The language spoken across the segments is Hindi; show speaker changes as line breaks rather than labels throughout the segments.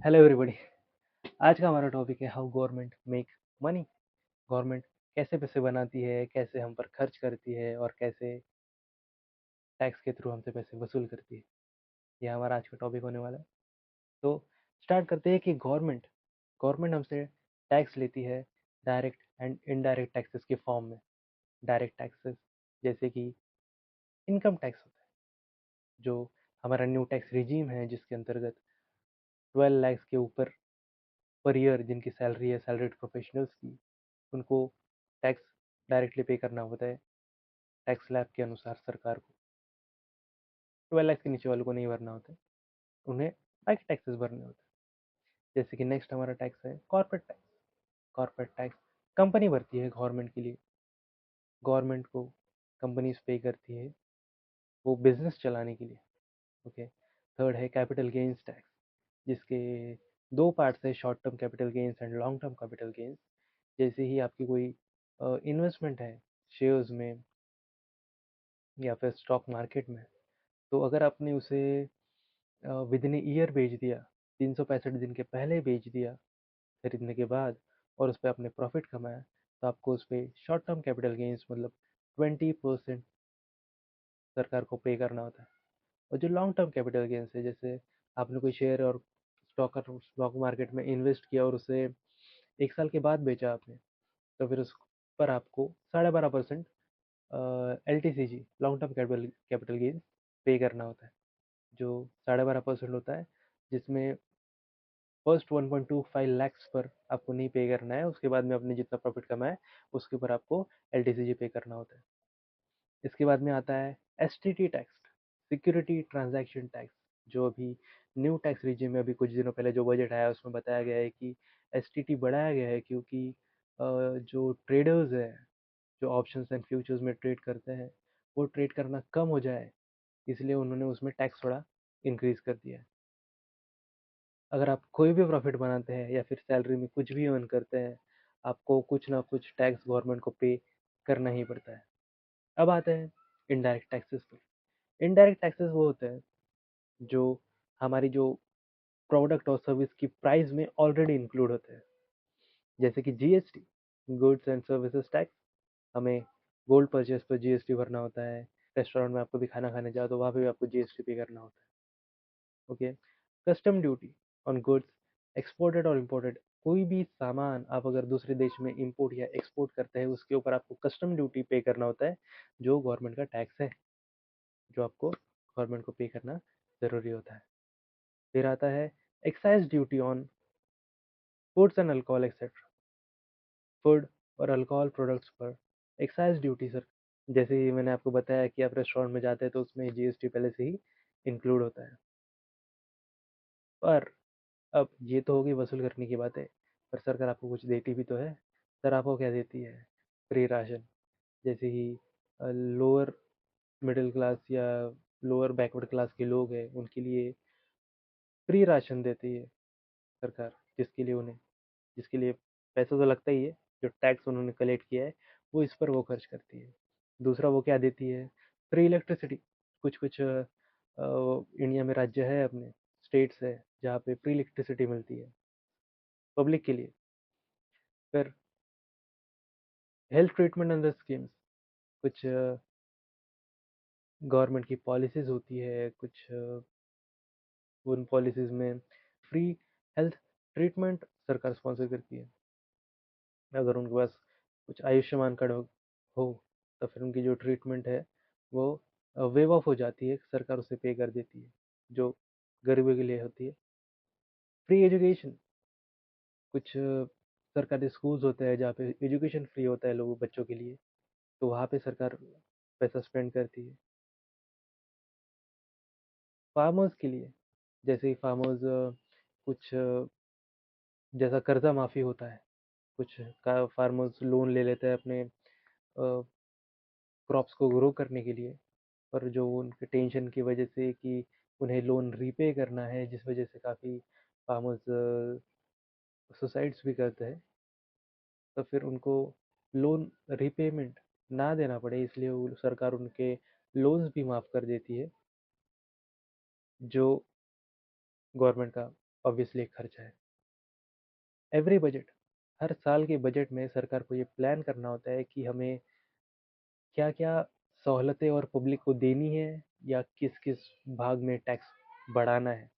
Hello everybody. आज का हमारा टॉपिक है how government make money. Government कैसे पैसे बनाती है, कैसे हम पर खर्च करती है और कैसे टैक्स के थ्रू हमसे पैसे वसूल करती है। ये हमारा आज का टॉपिक होने वाला है। तो स्टार्ट करते हैं कि गवर्नमेंट गवर्नमेंट हमसे टैक्स लेती है डायरेक्ट एंड इनडायरेक्ट टैक्सेस के फॉर्म में। डायरेक्ट टैक्सेस जैसे कि इनकम टैक्स होता है, जो हमारा न्यू टैक्स रिजीम है, जिसके अंतर्गत 12 लाख के ऊपर पर ईयर जिनकी सैलरी है सैलरीड प्रोफेशनल्स की, उनको टैक्स डायरेक्टली पे करना होता है टैक्स स्लैब के अनुसार सरकार को। 12 लाख के नीचे वालों को नहीं भरना होता है, उन्हें बाकी टैक्सेस भरने होते हैं। जैसे कि नेक्स्ट हमारा टैक्स है corporate tax. Corporate tax company भरती है गवर्नमेंट के लिए। गवर्नमेंट को कंपनीज पे करती है वो बिजनेस चलाने के लिए। ओके। थर्ड है कैपिटल गेन्स टैक्स, जिसके दो पार्ट्स है, short term capital gains and long term capital gains. जैसे ही आपकी कोई इन्वेस्टमेंट है शेयर्स में या फिर स्टॉक मार्केट में, तो अगर आपने उसे विद इन ईयर बेच दिया, 365 दिन के पहले बेच दिया खरीदने के बाद, और उस पर आपने प्रॉफिट कमाया, तो आपको उस पर शॉर्ट टर्म कैपिटल गेन्स मतलब 20% सरकार को पे करना होता है। और जो लॉन्ग टर्म कैपिटल गेन्स है, जैसे आपने कोई शेयर और स्टॉक मार्केट में इन्वेस्ट किया और उसे 1 साल के बाद बेचा आपने, तो फिर उस पर आपको 12.5% LTCG long term capital gains पे करना होता है, जो 12.5% होता है, जिसमें फर्स्ट 1.25 लाख पर आपको नहीं पे करना है। उसके बाद में आपने जितना प्रॉफिट कमाया उसके ऊपर आपको LTCG पे करना होता है। इसके बाद में आता है STT tax, security transaction tax, जो अभी न्यू टैक्स रिजीम में अभी कुछ दिनों पहले जो बजट आया उसमें बताया गया है कि STT बढ़ाया गया है, क्योंकि जो ट्रेडर्स है, जो ऑप्शंस एंड फ्यूचर्स में ट्रेड करते हैं, वो ट्रेड करना कम हो जाए, इसलिए उन्होंने उसमें टैक्स थोड़ा इंक्रीज कर दिया है। अगर आप कोई भी प्रॉफिट बनाते हैं या फिर सैलरी में कुछ भी अर्न करते हैं, आपको कुछ ना कुछ टैक्स गवर्नमेंट को पे करना ही पड़ता है। अब आते हैं इनडायरेक्ट टैक्सेस पर। इनडायरेक्ट टैक्सेस वो होते हैं जो हमारी जो प्रोडक्ट और सर्विस की प्राइस में ऑलरेडी इंक्लूड होते हैं। जैसे कि GST, goods and services tax, हमें गोल्ड परचेज पर GST भरना होता है। रेस्टोरेंट में आपको भी खाना खाने जाओ तो वहाँ पे भी आपको GST पे करना होता है। Okay. Custom duty on goods exported और इम्पोर्टेड, कोई भी सामान आप अगर दूसरे देश में इंपोर्ट या एक्सपोर्ट करते हैं उसके ऊपर आपको कस्टम ड्यूटी पे करना होता है, जो गवर्नमेंट का टैक्स है, जो आपको गवर्नमेंट को पे करना ज़रूरी होता है। फिर आता है excise duty on foods and alcohol etcetera. Food और अल्कोहल प्रोडक्ट्स पर एक्साइज ड्यूटी सर, जैसे ही मैंने आपको बताया कि आप रेस्टोरेंट में जाते हैं तो उसमें GST पहले से ही इंक्लूड होता है। पर अब ये तो होगी वसूल करने की बातें, पर सरकार आपको कुछ देती भी तो है। सर आपको क्या देती है? Free ration. जैसे कि लोअर मिडिल क्लास या लोअर बैकवर्ड क्लास के लोग हैं, उनके लिए फ्री राशन देती है सरकार, जिसके लिए पैसा तो लगता ही है, जो टैक्स उन्होंने कलेक्ट किया है वो इस पर वो खर्च करती है। दूसरा वो क्या देती है? Free electricity. कुछ कुछ इंडिया में राज्य है, अपने स्टेट्स है, जहाँ पे फ्री इलेक्ट्रिसिटी मिलती है पब्लिक के लिए। फिर हेल्थ ट्रीटमेंट अंडर स्कीम्स, कुछ गवर्नमेंट की पॉलिसीज होती है, कुछ उन पॉलिसीज में फ्री हेल्थ ट्रीटमेंट सरकार स्पॉन्सर करती है। अगर उनके पास कुछ आयुष्मान कार्ड हो तो फिर उनकी जो ट्रीटमेंट है वो वेव ऑफ हो जाती है, सरकार उसे पे कर देती है, जो गरीबों के लिए होती है। फ्री एजुकेशन, कुछ सरकारी स्कूल्स होते हैं जहाँ पे एजुकेशन फ्री होता है लोगों बच्चों के लिए, तो वहाँ पे सरकार पैसा स्पेंड करती है। फार्मर्स के लिए, जैसे ही फार्मर्स कुछ जैसा कर्जा माफ़ी होता है, कुछ का फार्मर्स लोन ले लेते हैं अपने क्रॉप्स को ग्रो करने के लिए, पर जो उनके टेंशन की वजह से कि उन्हें लोन रीपे करना है, जिस वजह से काफ़ी फार्मर्स सुसाइड्स भी करते हैं, तो फिर उनको लोन रीपेमेंट ना देना पड़े, इसलिए वो सरकार उनके लोन्स भी माफ़ कर देती है, जो गवर्नमेंट का ऑब्वियसली एक खर्चा है। एवरी बजट, हर साल के बजट में सरकार को ये प्लान करना होता है कि हमें क्या-क्या सहूलतें और पब्लिक को देनी है या किस-किस भाग में टैक्स बढ़ाना है।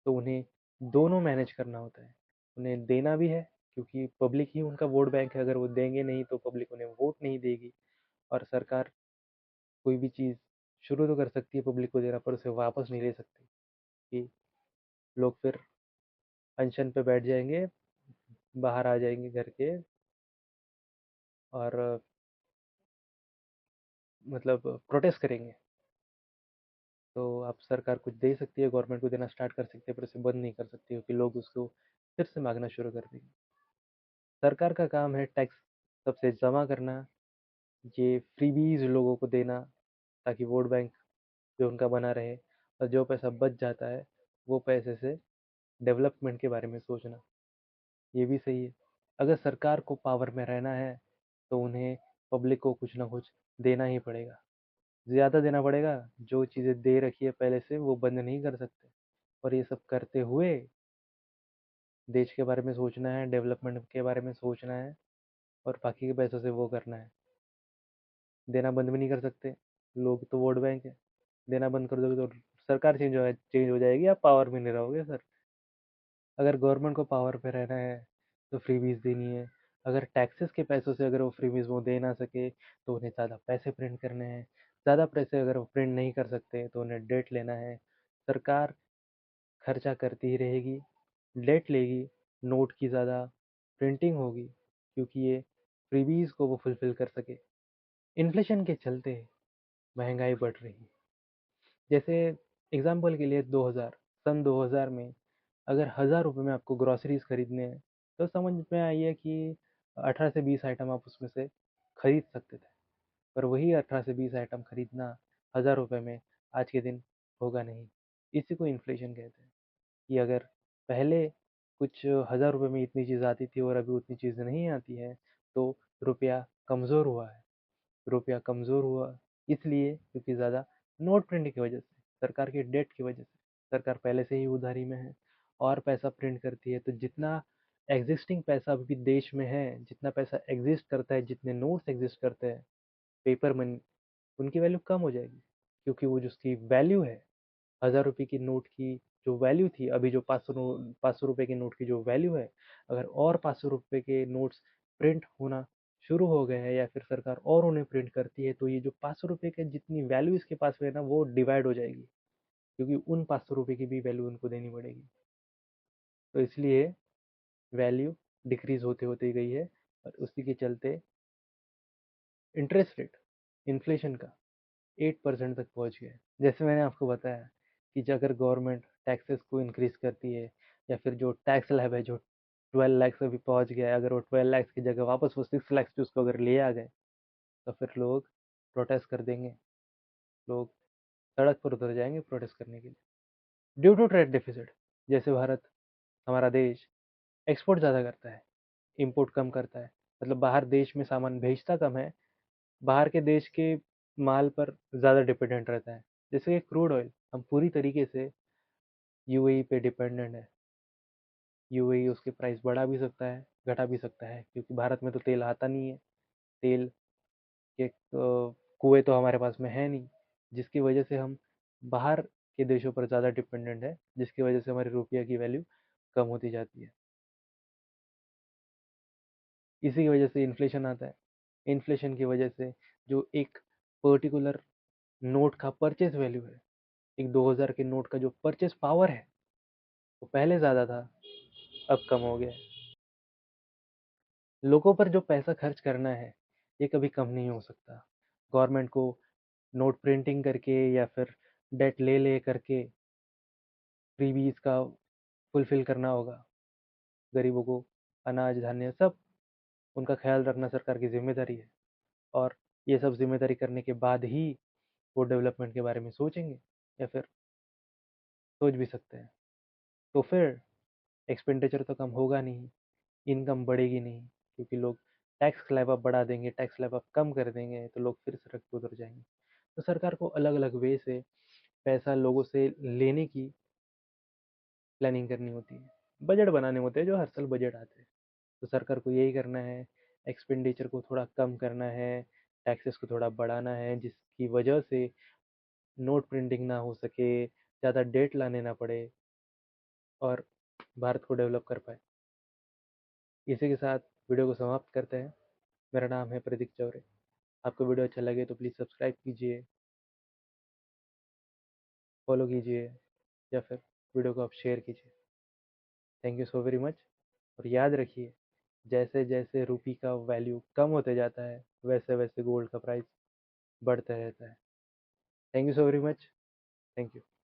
तो उन्हें दोनों मैनेज करना होता है। उन्हें देना भी है क्योंकि पब्लिक ही उनका वोट बैंक है, अगर वो देंगे नहीं तो पब्लिक उन्हें वोट नहीं देगी। और सरकार कोई भी चीज़ शुरू तो कर सकती है पब्लिक को देना, पर उसे वापस नहीं ले सकती कि लोग फिर अनशन पे बैठ जाएँगे, बाहर आ जाएँगे घर के और मतलब प्रोटेस्ट करेंगे। तो आप सरकार कुछ दे सकती है, गवर्नमेंट को देना स्टार्ट कर सकती है, पर उसे बंद नहीं कर सकती क्योंकि लोग उसको फिर से माँगना शुरू कर देंगे। सरकार का काम है टैक्स सबसे जमा करना, ये फ्रीबीज़ लोगों को देना ताकि वोट बैंक जो उनका बना रहे, और जो पैसा बच जाता है, वो पैसे से डेवलपमेंट के बारे में सोचना, ये भी सही है। अगर सरकार को पावर में रहना है, तो उन्हें पब्लिक को कुछ ना कुछ देना ही पड़ेगा। ज़्यादा देना पड़ेगा, जो चीज़ें दे रखी है पहले से वो बंद नहीं कर सकते। और ये सब करते हुए देश के बारे में सोचना है, डेवलपमेंट के बारे में सोचना है और बाकी के पैसों से वो करना है। देना बंद भी नहीं कर सकते, लोग तो वोट बैंक है। देना बंद कर दोगे तो सरकार चेंज हो जाएगी, आप पावर में नहीं रहोगे सर। अगर गवर्नमेंट को पावर पे रहना है तो फ्रीबीज देनी है। अगर टैक्सेस के पैसों से अगर वो फ्रीबीज वो दे ना सके तो उन्हें ज़्यादा पैसे प्रिंट करने हैं। ज़्यादा पैसे अगर वो प्रिंट नहीं कर सकते तो उन्हें डेट लेना है। सरकार खर्चा करती ही रहेगी, डेट लेगी, नोट की ज़्यादा प्रिंटिंग होगी क्योंकि ये फ्रीबीज को वो फुलफिल कर सके। इन्फ्लेशन के चलते महंगाई बढ़ रही है। जैसे एग्जाम्पल के लिए 2000, सन 2000 में अगर 1000 रुपये में आपको ग्रॉसरीज खरीदने हैं तो समझ में आइए कि 18 से 20 आइटम आप उसमें से खरीद सकते थे। पर वही 18 से 20 आइटम खरीदना 1000 रुपये में आज के दिन होगा नहीं। इसी को इन्फ्लेशन कहते हैं कि अगर पहले कुछ 1000 रुपये में इतनी चीज़ आती थी और अभी उतनी चीज़ नहीं आती है तो रुपया कमज़ोर हुआ है। रुपया कमज़ोर हुआ इसलिए क्योंकि ज़्यादा नोट प्रिंट की वजह से, सरकार की डेट की वजह से। सरकार पहले से ही उधारी में है और पैसा प्रिंट करती है, तो जितना एग्जिस्टिंग पैसा अभी देश में है, जितना पैसा एग्जिस्ट करता है, जितने नोट्स एग्जिस्ट करते हैं, पेपर मनी, उनकी वैल्यू कम हो जाएगी क्योंकि वो जो उसकी वैल्यू है, 1000 रुपये की नोट की जो वैल्यू थी, अभी जो 500 रुपये के नोट की जो वैल्यू है, अगर और 500 रुपये के नोट्स प्रिंट होना शुरू हो गए हैं या फिर सरकार और उन्हें प्रिंट करती है तो ये जो 500 रुपये के जितनी वैल्यू इसके पास में है ना वो डिवाइड हो जाएगी क्योंकि उन 500 रुपये की भी वैल्यू उनको देनी पड़ेगी। तो इसलिए वैल्यू डिक्रीज होते होते गई है और उसी के चलते इंटरेस्ट रेट इन्फ्लेशन का 8% तक पहुंच गया है। जैसे मैंने आपको बताया कि अगर गवर्नमेंट टैक्सेस को इंक्रीज करती है या फिर जो टैक्स स्लैब है जो 12 लाख अभी पहुंच गया है, अगर वो 12 लाख की जगह वापस वो 6 लाख उसको अगर ले आ गए तो फिर लोग प्रोटेस्ट कर देंगे। लोग सड़क पर उतर जाएंगे प्रोटेस्ट करने के लिए ड्यू टू ट्रेड डिफिसिट। जैसे भारत, हमारा देश एक्सपोर्ट ज़्यादा करता है, इंपोर्ट कम करता है, मतलब बाहर देश में सामान भेजता कम है, बाहर के देश के माल पर ज़्यादा डिपेंडेंट रहता है। जैसे कि क्रूड ऑयल, हम पूरी तरीके से यूएई पे डिपेंडेंट है। यूएई उसके प्राइस बढ़ा भी सकता है, घटा भी सकता है क्योंकि भारत में तो तेल आता नहीं है। तेल के कुएं तो हमारे पास में है नहीं, जिसकी वजह से हम बाहर के देशों पर ज़्यादा डिपेंडेंट है, जिसकी वजह से हमारे रुपया की वैल्यू कम होती जाती है। इसी की वजह से इन्फ्लेशन आता है। इन्फ्लेशन की वजह से जो एक पर्टिकुलर नोट का परचेज वैल्यू है, एक 2000 के नोट का जो परचेज पावर है वो पहले ज़्यादा था, अब कम हो गया है। लोगों पर जो पैसा खर्च करना है ये कभी कम नहीं हो सकता। गवर्नमेंट को नोट प्रिंटिंग करके या फिर डेट ले ले करके फ्रीबीज का फुलफिल करना होगा। गरीबों को अनाज धान्य सब उनका ख्याल रखना सरकार की जिम्मेदारी है। और ये सब जिम्मेदारी करने के बाद ही वो डेवलपमेंट के बारे में सोचेंगे या फिर सोच भी सकते हैं। तो फिर एक्सपेंडिचर तो कम होगा नहीं, इनकम बढ़ेगी नहीं क्योंकि लोग टैक्स स्लैब अब बढ़ा देंगे, टैक्स स्लैब अब कम कर देंगे तो लोग फिर सड़क पर उतर जाएंगे। तो सरकार को अलग अलग वे से पैसा लोगों से लेने की प्लानिंग करनी होती है, बजट बनाने होते हैं जो हर साल बजट आते हैं। तो सरकार को यही करना है, एक्सपेंडिचर को थोड़ा कम करना है, टैक्सेस को थोड़ा बढ़ाना है, जिसकी वजह से नोट प्रिंटिंग ना हो सके, ज़्यादा डेट लाने ना पड़े और भारत को डेवलप कर पाए। इसी के साथ वीडियो को समाप्त करते हैं। मेरा नाम है प्रदीप चौरे। आपको वीडियो अच्छा लगे तो प्लीज़ सब्सक्राइब कीजिए, फॉलो कीजिए या फिर वीडियो को आप शेयर कीजिए। Thank you so very much. और याद रखिए, जैसे जैसे रुपी का वैल्यू कम होते जाता है वैसे वैसे गोल्ड का प्राइस बढ़ता रहता है। Thank you so very much. Thank you.